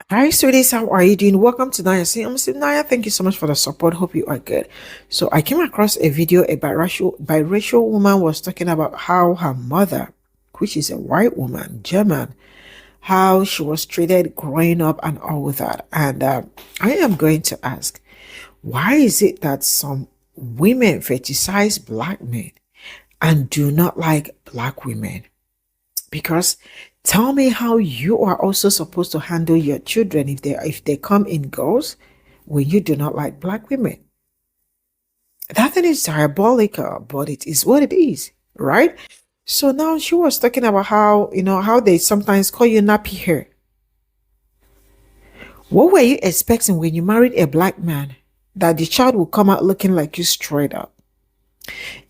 Hi, sweeties. How are you doing? Welcome to Naya. I'm saying Naya. Thank you so much for the support. Hope you are good. So I came across a video. A biracial woman was talking about how her mother, which is a white woman, German, how she was treated growing up and all that. And I am going to ask, why is it that some women fetishize black men and do not like black women? Because tell me how you are also supposed to handle your children if they come in girls when you do not like black women. That thing is diabolical, but it is what it is, right? So now she was talking about how they sometimes call you nappy hair. What were you expecting when you married a black man? That the child will come out looking like you straight up.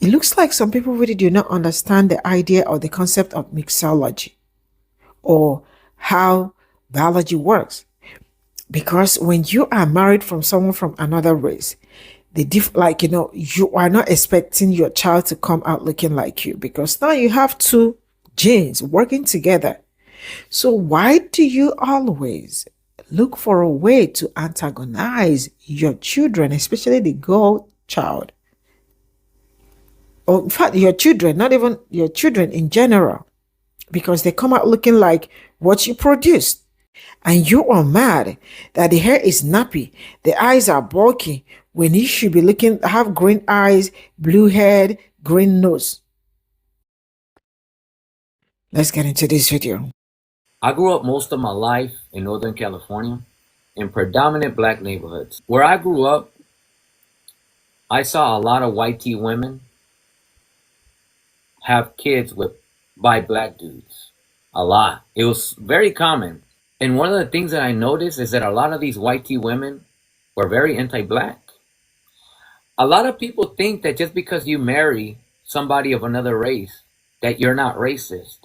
It looks like some people really do not understand the idea or the concept of mixology or how biology works. Because when you are married from someone from another race, you are not expecting your child to come out looking like you because now you have two genes working together. So why do you always look for a way to antagonize your children, especially the girl child? Or in fact, your children, not even your children in general, because they come out looking like what you produced. And you are mad that the hair is nappy, the eyes are bulky, when you should be looking, have green eyes, blue head, green nose. Let's get into this video. I grew up most of my life in Northern California in predominant black neighborhoods. Where I grew up, I saw a lot of white tea women have kids by black dudes. A lot. It was very common. And one of the things that I noticed is that a lot of these white tea women were very anti-black. A lot of people think that just because you marry somebody of another race, that you're not racist.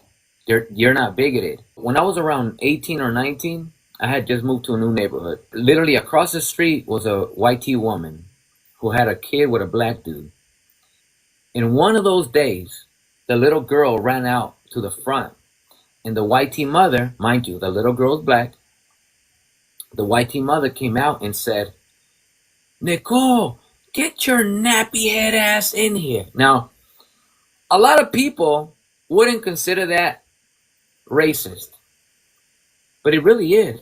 You're not bigoted. When I was around 18 or 19, I had just moved to a new neighborhood. Literally across the street was a white tea woman who had a kid with a black dude. In one of those days, the little girl ran out to the front, and the white tea mother, mind you, the little girl's black, the white tea mother came out and said, "Nicole, get your nappy head ass in here." Now, a lot of people wouldn't consider that racist, but it really is.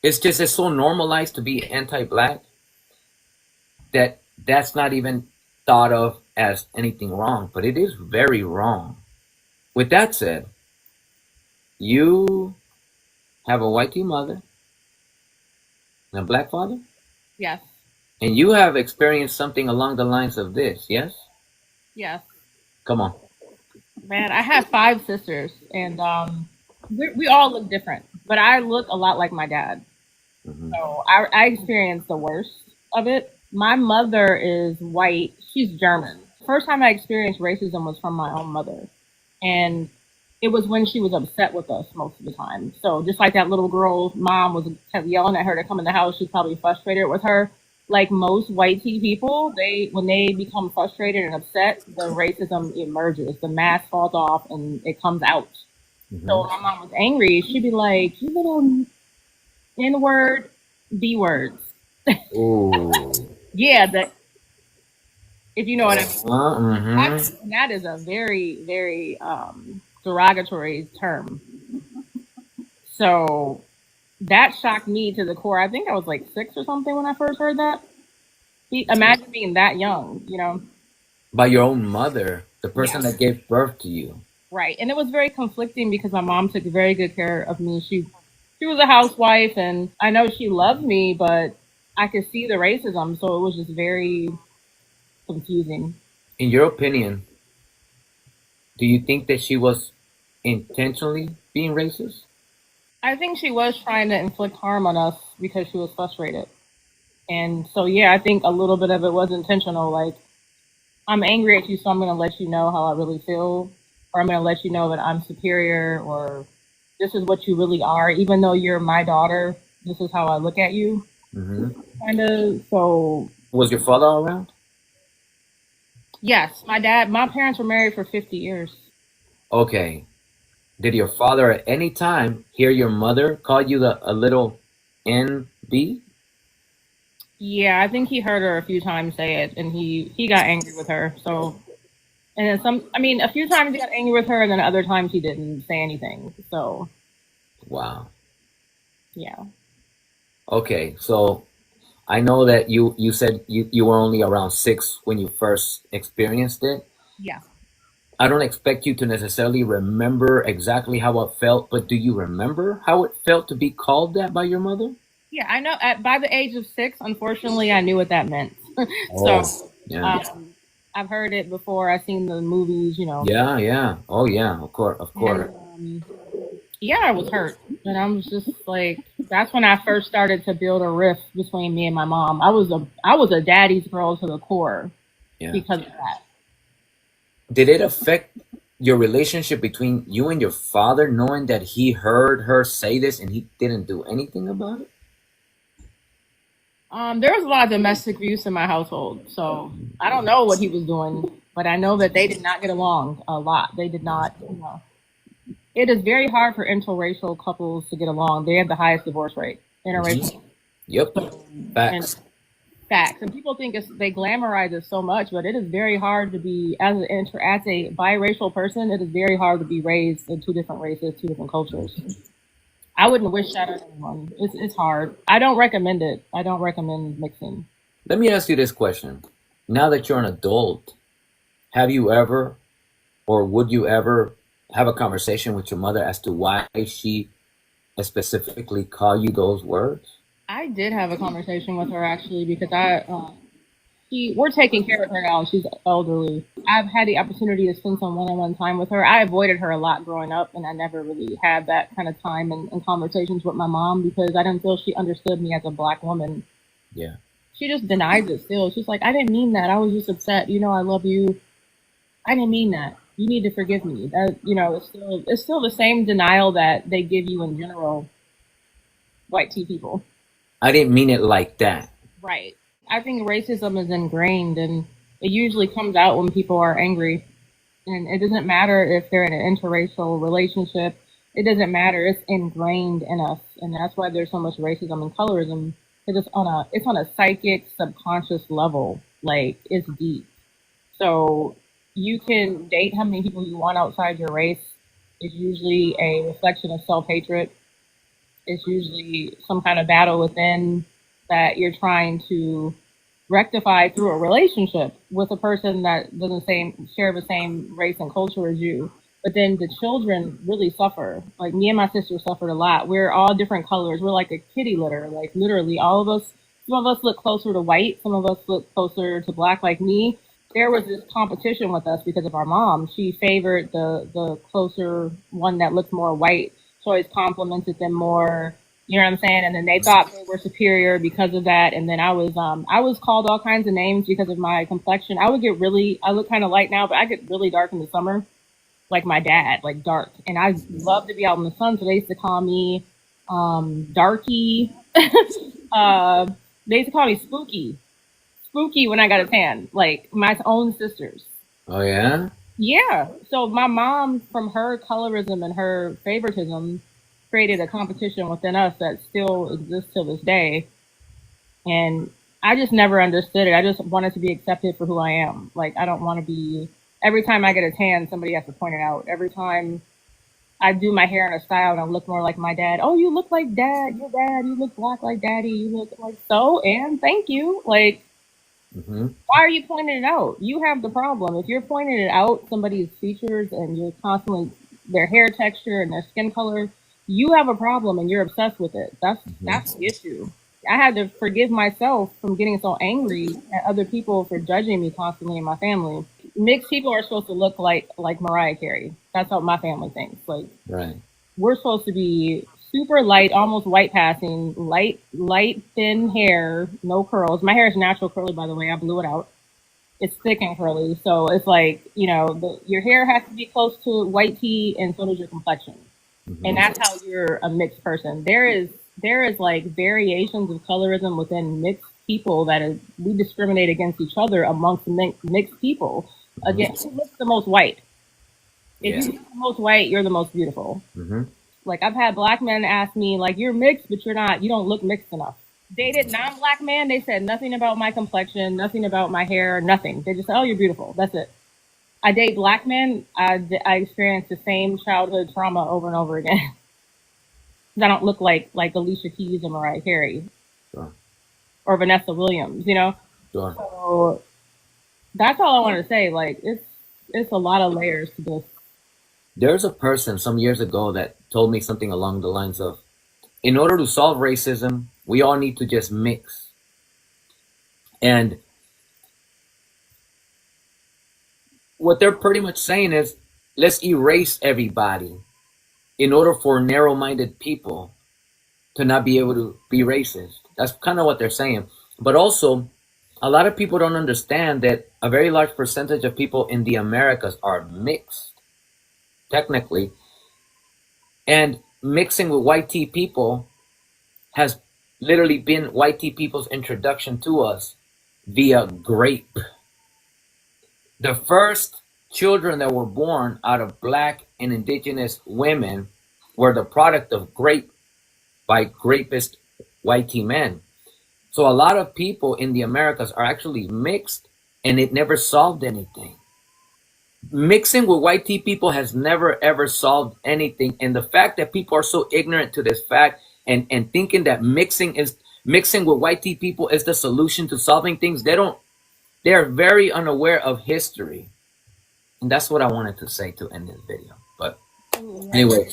It's so normalized to be anti-black that that's not even thought of as anything wrong, but it is very wrong. With that said, you have a white tea mother and a black father, Yes, and you have experienced something along the lines of this, yes? yes. Come on. Man, I have five sisters, and we all look different, but I look a lot like my dad. Hmm. So I experienced the worst of it. My mother is white. She's German. First time I experienced racism was from my own mother. And it was when she was upset with us most of the time. So just like that little girl's mom was kept yelling at her to come in the house, she's probably frustrated with her. Like most white tea people, they when they become frustrated and upset, the racism emerges. The mask falls off and it comes out. So Hmm. when my mom was angry, she'd be like, "You little N word, B words." Oh. Yeah, that if you know what I mean. Hmm. That is a very, very derogatory term. So that shocked me to the core. I think I was like 6 or something when I first heard that. Imagine being that young, you know? By your own mother, the person Yeah. that gave birth to you. Right. And it was very conflicting because my mom took very good care of me. She was a housewife and I know she loved me, but I could see the racism, so it was just very confusing. In your opinion, do you think that she was intentionally being racist? I think she was trying to inflict harm on us because she was frustrated. And so yeah, I think a little bit of it was intentional. Like, I'm angry at you, so I'm going to let you know how I really feel, or I'm going to let you know that I'm superior, or this is what you really are. Even though you're my daughter, this is how I look at you, Hmm. kind of. So, Was your father around? yes, my parents were married for 50 years. Okay. Did your father at any time hear your mother call you a little? NB? Yeah, I think he heard her a few times say it, and he got angry with her. So, and then some. I mean, a few times he got angry with her, and then other times he didn't say anything. So, Wow. yeah. Okay, so I know that you said you were only around 6 when you first experienced it. Yeah. I don't expect you to necessarily remember exactly how it felt, but do you remember how it felt to be called that by your mother? Yeah, I know. By the age of 6, unfortunately, I knew what that meant. So, Oh, yeah. um, I've heard it before. I've seen the movies, you know, Yeah, yeah. Oh, yeah, of course, of and course. yeah, I was hurt, and I was just like, that's when I first started to build a rift between me and my mom. I was a daddy's girl to the core Yeah. because of that. Did it affect your relationship between you and your father knowing that he heard her say this and he didn't do anything about it? There was a lot of domestic abuse in my household, so I don't know what he was doing, but I know that they did not get along a lot. They did not, you know. It is very hard for interracial couples to get along. They have the highest divorce rate. Hmm. Interracial. Yep. And Facts. facts. And people think they glamorize it so much, but it is very hard to be as a biracial person. It is very hard to be raised in two different races, two different cultures. I wouldn't wish that on anyone. It's hard. I don't recommend it. I don't recommend mixing. Let me ask you this question. Now that you're an adult, have you ever or would you ever have a conversation with your mother as to why she specifically call you those words? I did have a conversation with her actually because we're taking care of her now. She's elderly. I've had the opportunity to spend some one-on-one time with her. I avoided her a lot growing up, and I never really had that kind of time and conversations with my mom because I didn't feel she understood me as a black woman. Yeah. She just denies it still. She's like, I didn't mean that. I was just upset. You know, I love you. I didn't mean that. You need to forgive me. That, you know, it's still the same denial that they give you in general, white tea people. I didn't mean it like that. Right. I think racism is ingrained, and it usually comes out when people are angry. And it doesn't matter if they're in an interracial relationship. It doesn't matter. It's ingrained in us, and that's why there's so much racism and colorism. It's on a psychic, subconscious level. Like it's deep. So you can date how many people you want outside your race. It's usually a reflection of self hatred. It's usually some kind of battle within that you're trying to rectify through a relationship with a person that doesn't share the same race and culture as you. But then the children really suffer. Like me and my sister suffered a lot. We're all different colors. We're like a kitty litter. Like literally, all of us. Some of us look closer to white. Some of us look closer to black. Like me, there was this competition with us because of our mom. She favored the closer one that looked more white. She always complimented them more. You know what I'm saying? And then they thought they were superior because of that. And then I was called all kinds of names because of my complexion. I look kind of light now, but I get really dark in the summer, like my dad, like dark. And I love to be out in the sun, so they used to call me darky. uh, they used to call me spooky when I got a tan, like my own sisters. Oh, yeah? Yeah. So my mom, from her colorism and her favoritism, created a competition within us that still exists till this day. And I just never understood it. I just wanted to be accepted for who I am. Like I don't want to be. Every time I get a tan, somebody has to point it out. Every time I do my hair in a style and I look more like my dad. Oh, you look like dad. Your dad. You look black like daddy. You look like so. And thank you. Like Hmm. why are you pointing it out? You have the problem. If you're pointing it out, somebody's features, and you're constantly their hair texture and their skin color, you have a problem and you're obsessed with it. That's the issue. I had to forgive myself from getting so angry at other people for judging me constantly in my family. Mixed people are supposed to look like Mariah Carey. That's how my family thinks. Like Right. we're supposed to be super light, almost white passing, light, thin hair, no curls. My hair is natural curly, by the way. I blew it out. It's thick and curly, so it's like your hair has to be close to white tea, and so does your complexion. And Hmm. that's how you're a mixed person. There is like variations of colorism within mixed people that is we discriminate against each other amongst mixed people. Again, Hmm. who looks the most white? If Yeah. you look the most white, you're the most beautiful. Hmm. Like, I've had black men ask me, like, you're mixed, but you don't look mixed enough. Dated non-black man, they said nothing about my complexion, nothing about my hair, nothing. They just said, oh, you're beautiful. That's it. I date black men, I experience the same childhood trauma over and over again. I don't look like Alicia Keys or Mariah Carey. Sure. Or Vanessa Williams, you know? Sure. So that's all I wanted to say. Like, it's a lot of layers to this. There's a person some years ago that told me something along the lines of, in order to solve racism, we all need to just mix. And what they're pretty much saying is, let's erase everybody in order for narrow-minded people to not be able to be racist. That's kind of what they're saying. But also, a lot of people don't understand that a very large percentage of people in the Americas are mixed, technically. And mixing with white tea people has literally been white tea people's introduction to us via grape. The first children that were born out of black and indigenous women were the product of grape by grapist white tea men. So a lot of people in the Americas are actually mixed, and it never solved anything. Mixing with white tea people has never ever solved anything. And the fact that people are so ignorant to this fact and thinking that mixing with white tea people is the solution to solving things, they're very unaware of history. And that's what I wanted to say to end this video. But anyway,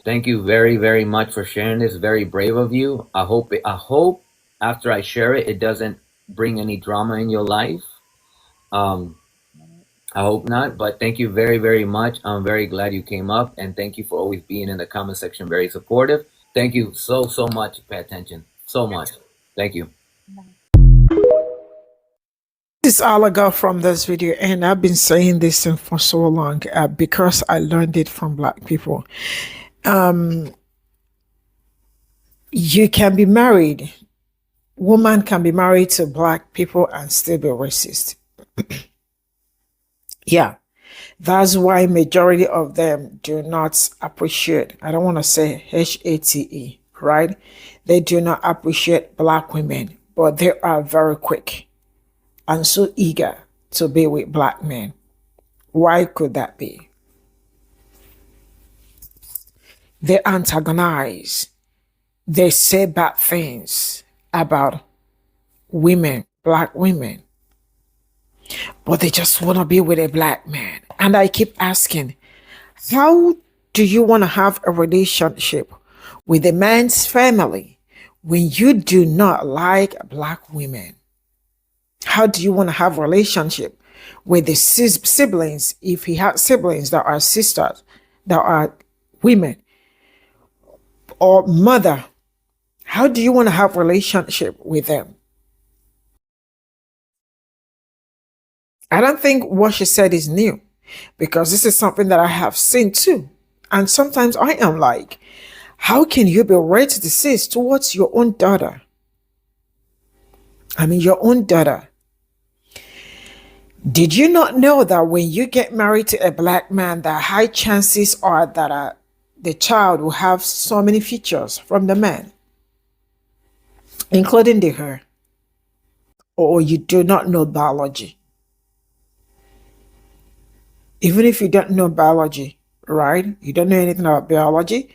thank you very, very much for sharing this. Very brave of you. I hope after I share it, it doesn't bring any drama in your life. I hope not, but thank you very, very much. I'm very glad you came up, and thank you for always being in the comment section, very supportive. Thank you so much. Pay attention so much. Thank you. This is all I got from this video, and I've been saying this thing for so long because I learned it from black people. You can be married, woman can be married to black people and still be racist. Yeah, that's why majority of them do not appreciate, I don't want to say HATE, right? They do not appreciate black women, but they are very quick and so eager to be with black men. Why could that be? They antagonize. They say bad things about women, black women, but they just want to be with a black man. And I keep asking, how do you want to have a relationship with a man's family when you do not like black women? How do you want to have a relationship with the siblings, if he has siblings that are sisters, that are women, or mother? How do you want to have a relationship with them? I don't think what she said is new, because this is something that I have seen too. And sometimes I am like, how can you be racist towards your own daughter? I mean, your own daughter. Did you not know that when you get married to a black man, the high chances are that the child will have so many features from the man, including the hair? Or you do not know biology? Even if you don't know biology, right? You don't know anything about biology.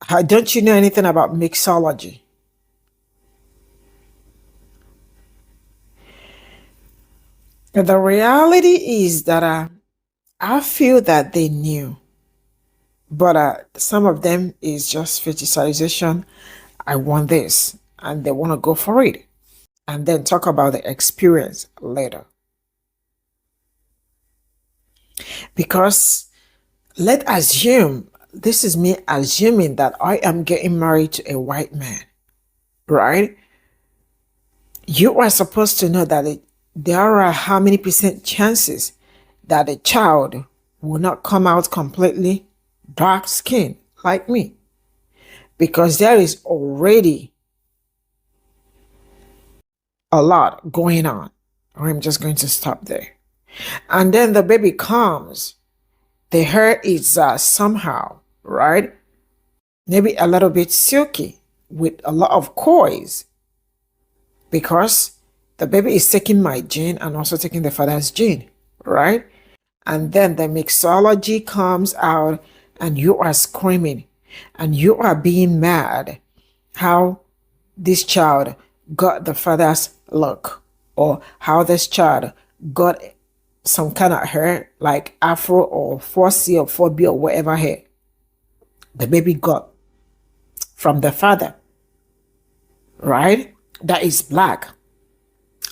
How don't you know anything about mixology? The reality is that I feel that they knew, but some of them is just fetishization. I want this, and they want to go for it, and then talk about the experience later. Because let's assume, this is me assuming that I am getting married to a white man, right? You are supposed to know that there are how many percent chances that a child will not come out completely dark skinned like me, because there is already a lot going on. I'm just going to stop there. And then the baby comes, the hair is somehow right? Maybe a little bit silky with a lot of coils, because the baby is taking my gene and also taking the father's gene, right? And then the mixology comes out and you are screaming and you are being mad how this child got the father's look, or how this child got some kind of hair like afro or 4C or 4B or whatever hair the baby got from the father, right? That is black.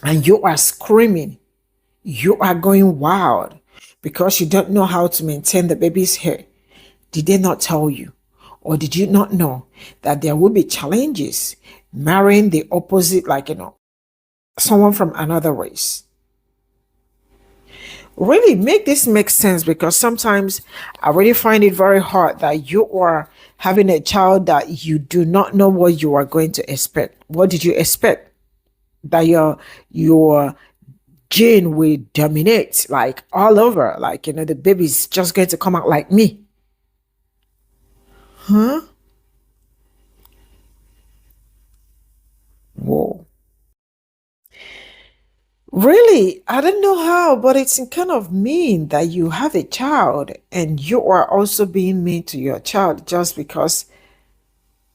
And you are screaming. You are going wild because you don't know how to maintain the baby's hair. Did they not tell you? Or did you not know that there will be challenges marrying the opposite, like, someone from another race? Really make this make sense, because sometimes I really find it very hard that you are having a child that you do not know what you are going to expect. What did you expect? That your gene will dominate like all over, like, the baby's just going to come out like me. Huh? Whoa. Really, I don't know how, but it's kind of mean that you have a child and you are also being mean to your child just because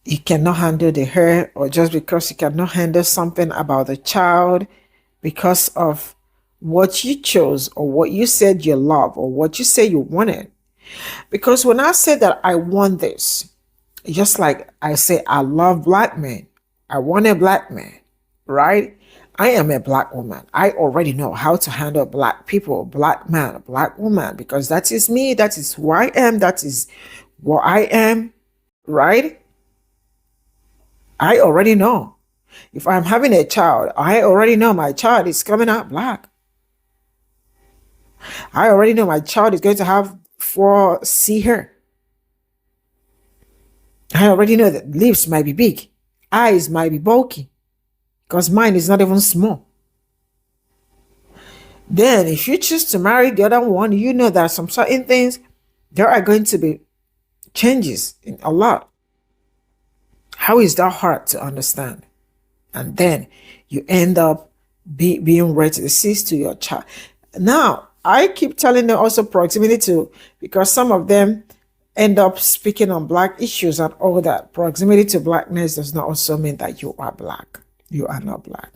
you cannot handle the hair, or just because you cannot handle something about the child because of what you chose, or what you said you love, or what you said you wanted. Because when I say that I want this, just like I say I love black men, I want a black man, right? I am a black woman. I already know how to handle black people, black man, black woman, because that is me. That is who I am. That is what I am, right? I already know. If I'm having a child, I already know my child is coming out black. I already know my child is going to have 4C hair. I already know that lips might be big, eyes might be bulky, because mine is not even small. Then if you choose to marry the other one, you know that some certain things, there are going to be changes in a lot. How is that hard to understand? And then you end up being racist to your child. Now, I keep telling them also proximity to, because some of them end up speaking on black issues and all that. Proximity to blackness does not also mean that you are black. You are not black.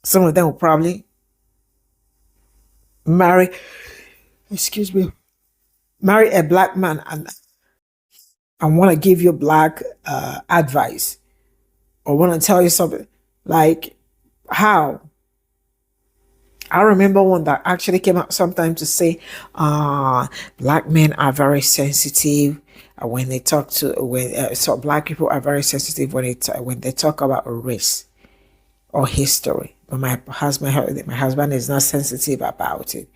Some of them will probably marry a black man and want to give you black advice, or want to tell you something. Like, how? I remember one that actually came out sometime to say, black men are very sensitive when they talk to, so black people are very sensitive when they talk about race or history. But my husband is not sensitive about it.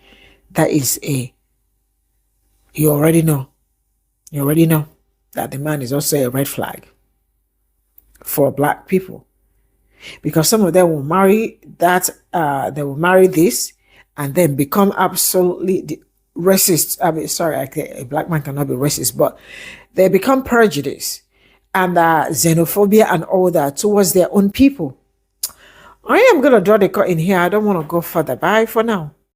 That is you already know that the man is also a red flag for black people. Because some of them will marry that, they will marry this and then become absolutely racist. I mean, sorry, a black man cannot be racist, but they become prejudiced and xenophobia and all that towards their own people. I am going to draw the cut in here. I don't want to go further. Bye for now.